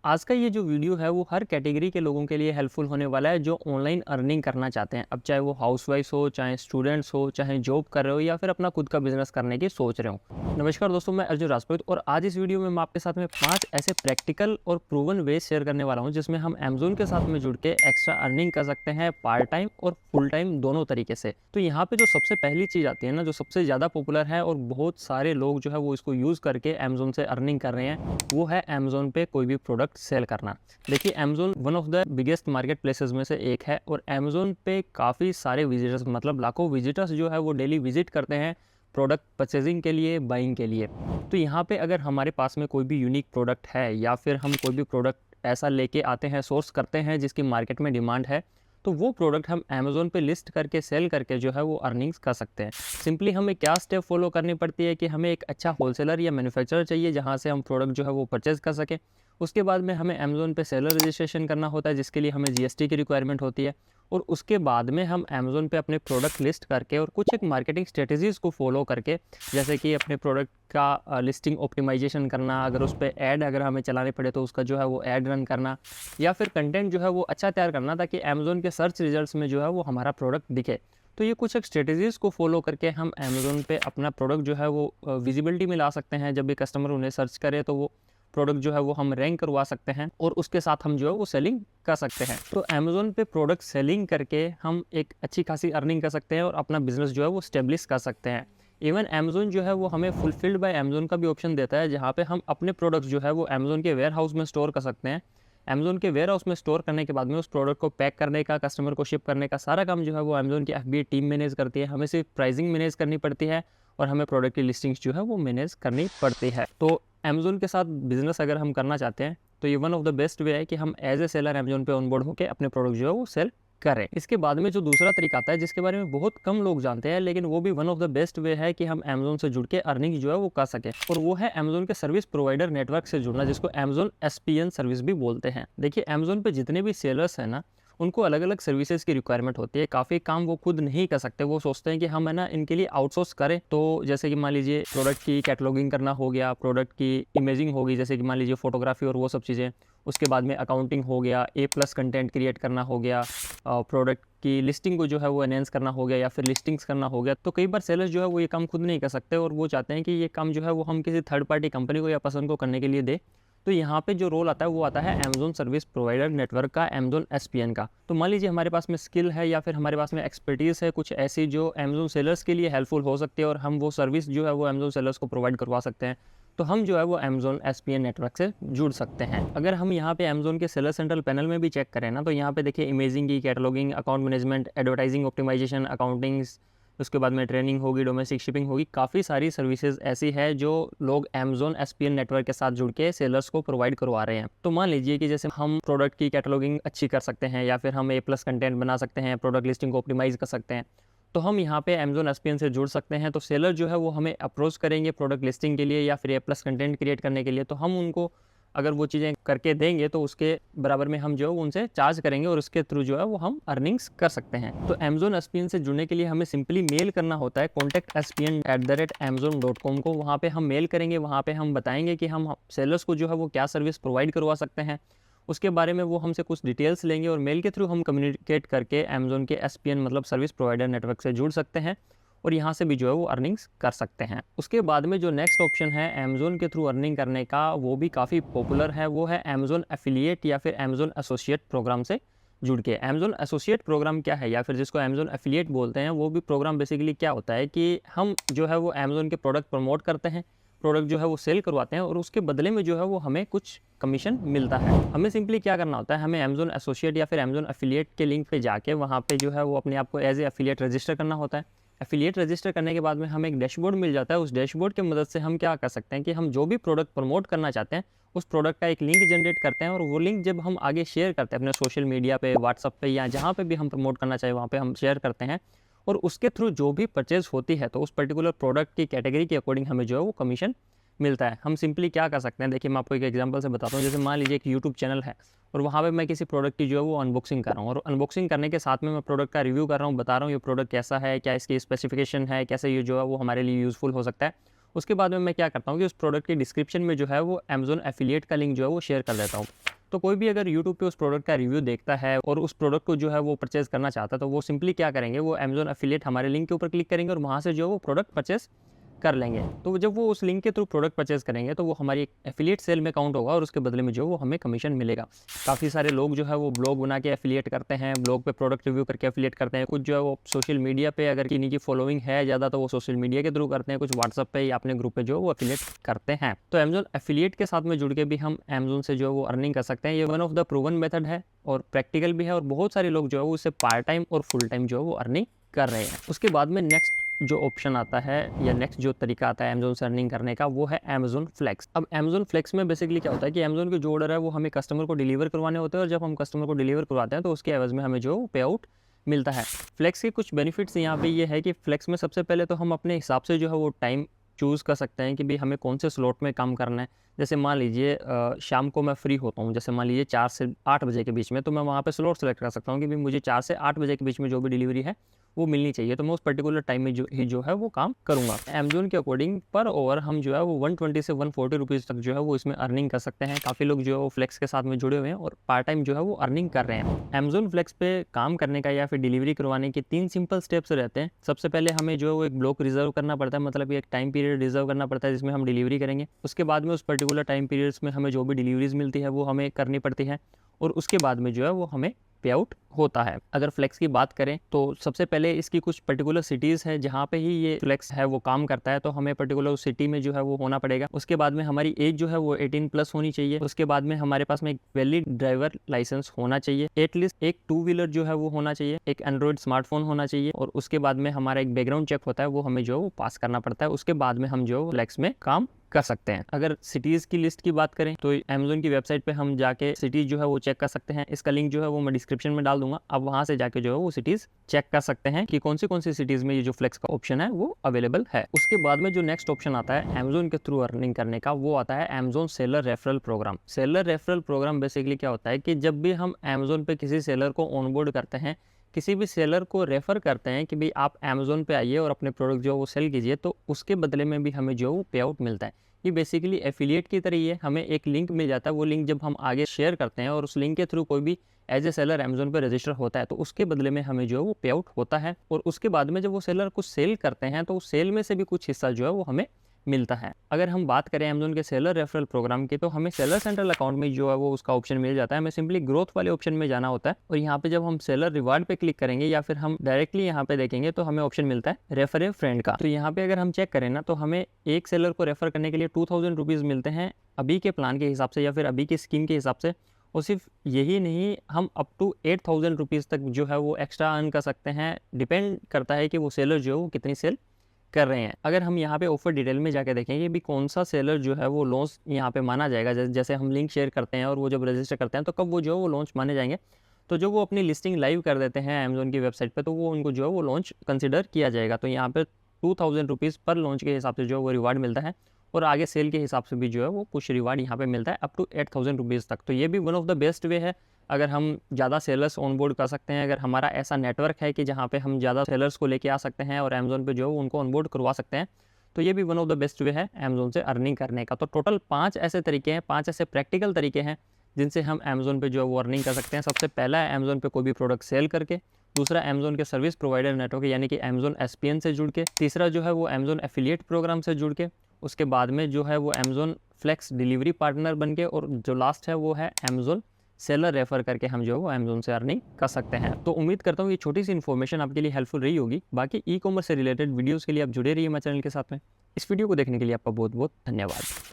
आज का ये जो वीडियो है वो हर कैटेगरी के लोगों के लिए हेल्पफुल होने वाला है जो ऑनलाइन अर्निंग करना चाहते हैं। अब चाहे वो हाउसवाइफ हो, चाहे स्टूडेंट्स हो, चाहे जॉब कर रहे हो या फिर अपना खुद का बिजनेस करने की सोच रहे हो। नमस्कार दोस्तों, मैं अर्जुन राजपूत और आज इस वीडियो में मैं आपके साथ में 5 ऐसे प्रैक्टिकल और प्रूवन वे शेयर करने वाला हूँ जिसमें हम अमेज़न के साथ में जुड़ के एक्स्ट्रा अर्निंग कर सकते हैं पार्ट टाइम और फुल टाइम दोनों तरीके से। तो यहाँ पे जो सबसे पहली चीज़ आती है ना, जो सबसे ज़्यादा पॉपुलर है और बहुत सारे लोग जो है वो इसको यूज़ करके अमेज़न से अर्निंग कर रहे हैं, वो है अमेज़न पे कोई भी प्रोडक्ट सेल करना। देखिए, Amazon one of the biggest market places में से एक है और अमेज़न पे काफ़ी सारे विजिटर्स, मतलब लाखों विजिटर्स जो है वो डेली विजिट करते हैं प्रोडक्ट परचेजिंग के लिए, बाइंग के लिए। तो यहाँ पे अगर हमारे पास में कोई भी यूनिक प्रोडक्ट है या फिर हम कोई भी प्रोडक्ट ऐसा लेके आते हैं, सोर्स करते हैं जिसकी मार्केट में डिमांड है, तो वो प्रोडक्ट हम अमेज़न पे लिस्ट करके सेल करके जो है वो अर्निंग्स कर सकते हैं। सिंपली हमें क्या स्टेप फॉलो करनी पड़ती है कि हमें एक अच्छा होलसेलर या मैन्युफैक्चरर चाहिए जहाँ से हम प्रोडक्ट जो है वो परचेज़ कर सकें। उसके बाद में हमें अमेज़न पे सेलर रजिस्ट्रेशन करना होता है जिसके लिए हमें जीएसटी की रिक्वायरमेंट होती है। और उसके बाद में हम अमेज़न पे अपने प्रोडक्ट लिस्ट करके और कुछ एक मार्केटिंग स्ट्रेटजीज़ को फॉलो करके, जैसे कि अपने प्रोडक्ट का लिस्टिंग ऑप्टिमाइजेशन करना, अगर उस पे ऐड अगर हमें चलाने पड़े तो उसका जो है वो ऐड रन करना, या फिर कंटेंट जो है वो अच्छा तैयार करना ताकि अमेज़न के सर्च रिजल्ट्स में जो है वो हमारा प्रोडक्ट दिखे। तो ये कुछ एक स्ट्रेटजीज़ को फॉलो करके हम अमेज़न पे अपना प्रोडक्ट जो है वो विजिबिलिटी में ला सकते हैं। जब भी कस्टमर उन्हें सर्च करे तो वो प्रोडक्ट जो है वो हम रैंक करवा सकते हैं और उसके साथ हम जो है वो सेलिंग कर सकते हैं। तो अमेज़न पे प्रोडक्ट सेलिंग करके हम एक अच्छी खासी अर्निंग कर सकते हैं और अपना बिजनेस जो है वो स्टेब्लिश कर सकते हैं। इवन अमेज़न जो है वो हमें फुलफिल्ड बाय अमेज़न का भी ऑप्शन देता है जहाँ पे हम अपने प्रोडक्ट्स जो है वो अमेज़न के वेयर हाउस में स्टोर कर सकते हैं। अमेज़न के वेयर हाउस में स्टोर करने के बाद में उस प्रोडक्ट को पैक करने का, कस्टमर को शिप करने का सारा काम जो है वो अमेज़न की एफबीए टीम मैनेज करती है। हमें सिर्फ प्राइसिंग मैनेज करनी पड़ती है और हमें प्रोडक्ट की लिस्टिंग्स जो है वो मैनेज करनी पड़ती है। तो अमेज़न के साथ बिज़नेस अगर हम करना चाहते हैं तो ये one of the best way है कि हम एज ए सेलर अमेज़न पे ऑनबोर्ड होकर अपने प्रोडक्ट जो है वो सेल करें। इसके बाद में जो दूसरा तरीका आता है जिसके बारे में बहुत कम लोग जानते हैं, लेकिन वो भी one of the best way है कि हम अमेज़न से जुड़ के अर्निंग जो है वो कर सकें, और वो है अमेज़न के सर्विस प्रोवाइडर नेटवर्क से जुड़ना, जिसको अमेज़न एसपीएन सर्विस भी बोलते हैं। देखिए, अमेज़न पे जितने भी सेलर्स हैं ना, उनको अलग अलग सर्विसेज की रिक्वायरमेंट होती है। काफ़ी काम वो खुद नहीं कर सकते, वो सोचते हैं कि हम है ना इनके लिए आउटसोर्स करें। तो जैसे कि मान लीजिए प्रोडक्ट की कैटलॉगिंग करना हो गया, प्रोडक्ट की इमेजिंग होगी, जैसे कि मान लीजिए फोटोग्राफी और वो सब चीज़ें। उसके बाद में अकाउंटिंग हो गया, A+ कंटेंट क्रिएट करना हो गया, प्रोडक्ट की लिस्टिंग को जो है वो एनहेंस करना हो गया या फिर लिस्टिंग्स करना हो गया। तो कई बार सेलर्स जो है वो ये काम खुद नहीं कर सकते और वो चाहते हैं कि ये काम जो है वो हम किसी थर्ड पार्टी कंपनी को या पर्सन को करने के लिए दें। तो यहाँ पे जो रोल आता है वो आता है अमेज़न सर्विस प्रोवाइडर नेटवर्क का, अमेज़न एसपीएन का। तो मान लीजिए हमारे पास में स्किल है या फिर हमारे पास में एक्सपर्टीज़ है कुछ ऐसी जो अमेज़न सेलर्स के लिए हेल्पफुल हो सकती है और हम वो सर्विस जो है वो अमेज़न सेलर्स को प्रोवाइड करवा सकते हैं। तो हम जो है वो अमेज़न एसपीएन नेटवर्क से जुड़ सकते हैं। अगर हम यहाँ पे अमेज़न के सेलर सेंट्रल पैनल में भी चेक करें ना, तो यहाँ पे देखिए इमेजिंग की, cataloguing, account management, advertising optimisation, accountings, उसके बाद में ट्रेनिंग होगी, डोमेस्टिक शिपिंग होगी। काफ़ी सारी सर्विसेज ऐसी है जो लोग अमेज़न एसपीएन नेटवर्क के साथ जुड़ के सेलर्स को प्रोवाइड करवा रहे हैं। तो मान लीजिए कि जैसे हम प्रोडक्ट की कैटलॉगिंग अच्छी कर सकते हैं या फिर हम A+ कंटेंट बना सकते हैं, प्रोडक्ट लिस्टिंग को ऑप्टिमाइज़ कर सकते हैं, तो हम यहाँ पे अमेज़न एसपीएन से जुड़ सकते हैं। तो सेलर जो है वो हमें अप्रोच करेंगे प्रोडक्ट लिस्टिंग के लिए या फिर A+ कंटेंट क्रिएट करने के लिए, तो हम उनको अगर वो चीज़ें करके देंगे तो उसके बराबर में हम जो है उनसे चार्ज करेंगे और उसके थ्रू जो है वो हम अर्निंग्स कर सकते हैं। तो अमेज़न एसपीएन से जुड़ने के लिए हमें सिंपली मेल करना होता है contactspn@amazon.com को। वहाँ पे हम मेल करेंगे, वहाँ पे हम बताएंगे कि हम सेलर्स को जो है वो क्या सर्विस प्रोवाइड करवा सकते हैं। उसके बारे में वो हमसे कुछ डिटेल्स लेंगे और मेल के थ्रू हम कम्युनिकेट करके अमेज़न के एसपीएन मतलब सर्विस प्रोवाइडर नेटवर्क से जुड़ सकते हैं और यहाँ से भी जो है वो अर्निंग्स कर सकते हैं। उसके बाद में जो नेक्स्ट ऑप्शन है अमेज़न के थ्रू अर्निंग करने का, वो भी काफ़ी पॉपुलर है, वो है अमेज़न एफिलिएट या फिर अमेज़न एसोसिएट प्रोग्राम से जुड़ के। अमेज़न एसोसिएट प्रोग्राम क्या है या फिर जिसको अमेज़न एफिलिएट बोलते हैं, वो भी प्रोग्राम बेसिकली क्या होता है कि हम जो है वो अमेज़न के प्रोडक्ट प्रमोट करते हैं, प्रोडक्ट जो है वो सेल करवाते हैं और उसके बदले में जो है वो हमें कुछ कमीशन मिलता है। हमें सिंपली क्या करना होता है, हमें अमेज़न एसोसिएट या फिर अमेज़न एफिलिएट के लिंक पे जाके वहाँ पे जो है वो अपने आप को एज ए एफिलिएट रजिस्टर करना होता है। एफिलिएट रजिस्टर करने के बाद में हमें एक डैशबोर्ड मिल जाता है। उस डैशबोर्ड की मदद से हम क्या कर सकते हैं कि हम जो भी प्रोडक्ट प्रमोट करना चाहते हैं उस प्रोडक्ट का एक लिंक जनरेट करते हैं और वो लिंक जब हम आगे शेयर करते हैं अपने सोशल मीडिया पे, व्हाट्सअप पे या जहाँ पे भी हम प्रमोट करना चाहें वहाँ पे हम शेयर करते हैं और उसके थ्रू जो भी परचेज होती है तो उस पर्टिकुलर प्रोडक्ट की कैटेगरी के अकॉर्डिंग हमें जो है वो कमीशन मिलता है। हम सिंपली क्या कर सकते हैं, देखिए मैं आपको एक एग्जांपल से बताता हूँ। जैसे मान लीजिए एक यूट्यूब चैनल है और वहाँ पे मैं किसी प्रोडक्ट की जो है वो अनबॉक्सिंग कर रहा हूँ और अनबॉक्सिंग करने के साथ में मैं प्रोडक्ट का रिव्यू कर रहा हूँ, बता रहा हूँ ये प्रोडक्ट कैसा है, क्या इसकी स्पेसिफिकेशन है, कैसे ये जो है वो हमारे लिए यूज़फुल हो सकता है। उसके बाद में मैं क्या करता हूँ कि उस प्रोडक्ट के डिस्क्रिप्शन में जो है वो अमेज़न एफिलिएट का लिंक जो है वो शेयर कर देता हूँ। तो कोई भी अगर यूट्यूब पे उस प्रोडक्ट का रिव्यू देखता है और उस प्रोडक्ट को जो है वो परचेज़ करना चाहता है, तो वो सिंपली क्या करेंगे, वो अमेज़न एफिलिएट हमारे लिंक के ऊपर क्लिक करेंगे और वहाँ से जो है वो प्रोडक्ट परचेज़ कर लेंगे। तो जब वो उस लिंक के थ्रू प्रोडक्ट परचेज़ करेंगे तो वो हमारी एक एफिलिएट सेल में काउंट होगा और उसके बदले में जो वो हमें कमीशन मिलेगा। काफ़ी सारे लोग जो है वो ब्लॉग बना के एफिलिएट करते हैं, ब्लॉग पे प्रोडक्ट रिव्यू करके एफिलिएट करते हैं। कुछ जो है वो सोशल मीडिया पे अगर किन्हीं की फॉलोइंग है ज़्यादा तो वो सोशल मीडिया के थ्रू करते हैं, कुछ व्हाट्सएप पे या अपने ग्रुप पे जो वो एफिलिएट करते हैं। तो अमेज़न एफिलिएट के साथ में जुड़ के भी हम अमेज़न से जो है वो अर्निंग कर सकते हैं। ये one of the proven method है और प्रैक्टिकल भी है और बहुत सारे लोग जो है वो इससे पार्ट टाइम और फुल टाइम जो है वो अर्निंग कर रहे हैं। उसके बाद में नेक्स्ट जो ऑप्शन आता है या नेक्स्ट जो तरीका आता है अमेज़न से अर्निंग करने का, वो है अमेज़न फ्लेक्स। अब अमेज़न फ्लेक्स में बेसिकली क्या होता है कि अमेज़न के जो ऑर्डर है वो हमें कस्टमर को डिलीवर करवाने होते हैं और जब हम कस्टमर को डिलीवर करवाते हैं तो उसके एवज़ में हमें जो पे आउट मिलता है। फ्लेक्स के कुछ बेनिफिट्स यहाँ पे ये है कि फ्लेक्स में सबसे पहले तो हम अपने हिसाब से जो है वो टाइम चूज़ कर सकते हैं कि भाई हमें कौन से स्लॉट में काम करना है। जैसे मान लीजिए शाम को मैं फ्री होता हूँ, जैसे मान लीजिए 4 से 8 बजे के बीच में, तो मैं वहाँ पे स्लॉट सेलेक्ट कर सकता हूँ कि भाई मुझे 4 से 8 बजे के बीच में जो भी डिलीवरी है वो मिलनी चाहिए, तो मैं उस पर्टिकुलर टाइम में जो है वो काम करूँगा। अमेज़न के अकॉर्डिंग पर ओवर हम जो है वो 120 से 140 रुपीज़ तक जो है वो इसमें अर्निंग कर सकते हैं। काफ़ी लोग जो है वो फ्लेक्स के साथ में जुड़े हुए हैं और पार्ट टाइम जो है वो अर्निंग कर रहे हैं। अमेज़न फ्लेक्स पे काम करने का या फिर डिलीवरी करवाने के 3 सिंपल स्टेप्स रहते हैं। सबसे पहले हमें जो है वो एक ब्लॉक रिजर्व करना पड़ता है, मतलब एक टाइम पीरियड रिजर्व करना पड़ता है जिसमें हम डिलीवरी करेंगे। उसके बाद में उस पर्टिकुलर टाइम पीरियड्स में हमें जो भी डिलीवरीज मिलती है वो हमें करनी पड़ती है और उसके बाद में जो है वो हमें पे आउट होता है। अगर फ्लेक्स की बात करें तो सबसे पहले इसकी कुछ पर्टिकुलर सिटीज़ है जहाँ पे ही ये फ्लेक्स है वो काम करता है, तो हमें पर्टिकुलर उस सिटी में जो है वो होना पड़ेगा। उसके बाद में हमारी एज जो है वो 18 प्लस होनी चाहिए। उसके बाद में हमारे पास में एक वैलिड ड्राइवर लाइसेंस होना चाहिए, एटलीस्ट एक 2 व्हीलर जो है वो होना चाहिए, एक एंड्रॉइड स्मार्टफोन होना चाहिए और उसके बाद में हमारा एक बैकग्राउंड चेक होता है वो हमें जो है वो पास करना पड़ता है। उसके बाद में हम जो फ्लेक्स में काम कर सकते हैं। अगर सिटीज़ की लिस्ट की बात करें तो अमेज़न की वेबसाइट पे हम जाके सिटीज़ जो है वो चेक कर सकते हैं। इसका लिंक जो है वो मैं डिस्क्रिप्शन में डाल दूंगा, आप वहां से जाके जो है वो सिटीज़ चेक कर सकते हैं कि कौन सी सिटीज़ में ये जो फ्लेक्स का ऑप्शन है वो अवेलेबल है। उसके बाद में जो नेक्स्ट ऑप्शन आता है अमेज़न के थ्रू अर्निंग करने का, वो आता है Amazon seller referral programme. Seller referral programme basically क्या होता है कि जब भी हम अमेज़न पे किसी सेलर को ऑनबोर्ड करते हैं, किसी भी सेलर को रेफ़र करते हैं कि भाई आप अमेज़न पे आइए और अपने प्रोडक्ट जो है वो सेल कीजिए, तो उसके बदले में भी हमें जो है वो पे आउट मिलता है। ये बेसिकली एफिलिएट की तरह ही है, हमें एक लिंक मिल जाता है, वो लिंक जब हम आगे शेयर करते हैं और उस लिंक के थ्रू कोई भी एज ए सेलर अमेज़न पे रजिस्टर होता है तो उसके बदले में हमें जो है वो पे आउट होता है और उसके बाद में जब वो सेलर कुछ सेल करते हैं तो उस सेल में से भी कुछ हिस्सा जो है वो हमें मिलता है। अगर हम बात करें अमेज़न के सेलर रेफरल प्रोग्राम की, तो हमें सेलर सेंट्रल अकाउंट में जो है वो उसका ऑप्शन मिल जाता है। हमें सिंपली ग्रोथ वाले ऑप्शन में जाना होता है और यहाँ पे जब हम सेलर रिवार्ड पे क्लिक करेंगे या फिर हम डायरेक्टली यहाँ पे देखेंगे तो हमें ऑप्शन मिलता है रेफर ए फ्रेंड का। तो यहाँ पे अगर हम चेक करें ना तो हमें एक सेलर को रेफर करने के लिए 2000 रुपीज़ मिलते हैं अभी के प्लान के हिसाब से या फिर अभी की स्कीम के हिसाब से। और सिर्फ यही नहीं, हम अप टू 8000 रुपीज़ तक जो है वो एक्स्ट्रा अर्न कर सकते हैं। डिपेंड करता है कि वो सेलर जो है वो कितनी सेल कर रहे हैं। अगर हम यहाँ पे ऑफर डिटेल में जाके देखेंगे भी कौन सा सेलर जो है वो लॉन्च यहाँ पे माना जाएगा, जैसे हम लिंक शेयर करते हैं और वो जब रजिस्टर करते हैं तो कब वो जो है वो लॉन्च माने जाएंगे, तो जो वो अपनी लिस्टिंग लाइव कर देते हैं अमेज़न की वेबसाइट पे तो वो उनको जो है वो लॉन्च कंसिडर किया जाएगा। तो यहाँ पे 2000 रुपीज़ पर लॉन्च के हिसाब से जो है वो रिवार्ड मिलता है और आगे सेल के हिसाब से भी जो है वो कुछ रिवार्ड यहाँ पे मिलता है अप टू 8000 रुपीज़ तक। तो ये भी one of the best way है अगर हम ज़्यादा सेलर्स ऑनबोर्ड कर सकते हैं, अगर हमारा ऐसा नेटवर्क है कि जहाँ पे हम ज़्यादा सेलर्स को लेके आ सकते हैं और अमेज़न पे जो है उनको ऑनबोर्ड करवा सकते हैं, तो ये भी one of the best way है अमेज़न से अर्निंग करने का। तो टोटल 5 ऐसे तरीके हैं, 5 ऐसे प्रैक्टिकल तरीके हैं जिनसे हम अमेज़न पे जो है वो अर्निंग कर सकते हैं। सबसे पहला है अमेज़न पे कोई भी प्रोडक्ट सेल करके, दूसरा अमेज़न के सर्विस प्रोवाइडर नेटवर्क यानी कि अमेज़न एसपीएन से जुड़ के, तीसरा जो है वो अमेज़न एफिलिएट प्रोग्राम से जुड़ के, उसके बाद में जो है वो अमेज़न फ्लेक्स डिलीवरी पार्टनर बन के, और जो लास्ट है वो है अमेज़न सेलर रेफर करके हम जो है वो अमेज़न से अर्निंग कर सकते हैं। तो उम्मीद करता हूँ ये छोटी सी इन्फॉर्मेशन आपके लिए हेल्पफुल रही होगी। बाकी ई कॉमर्स से रिलेटेड वीडियोज़ के लिए आप जुड़े रहिए हमारे चैनल के साथ में। इस वीडियो को देखने के लिए आपका बहुत बहुत धन्यवाद।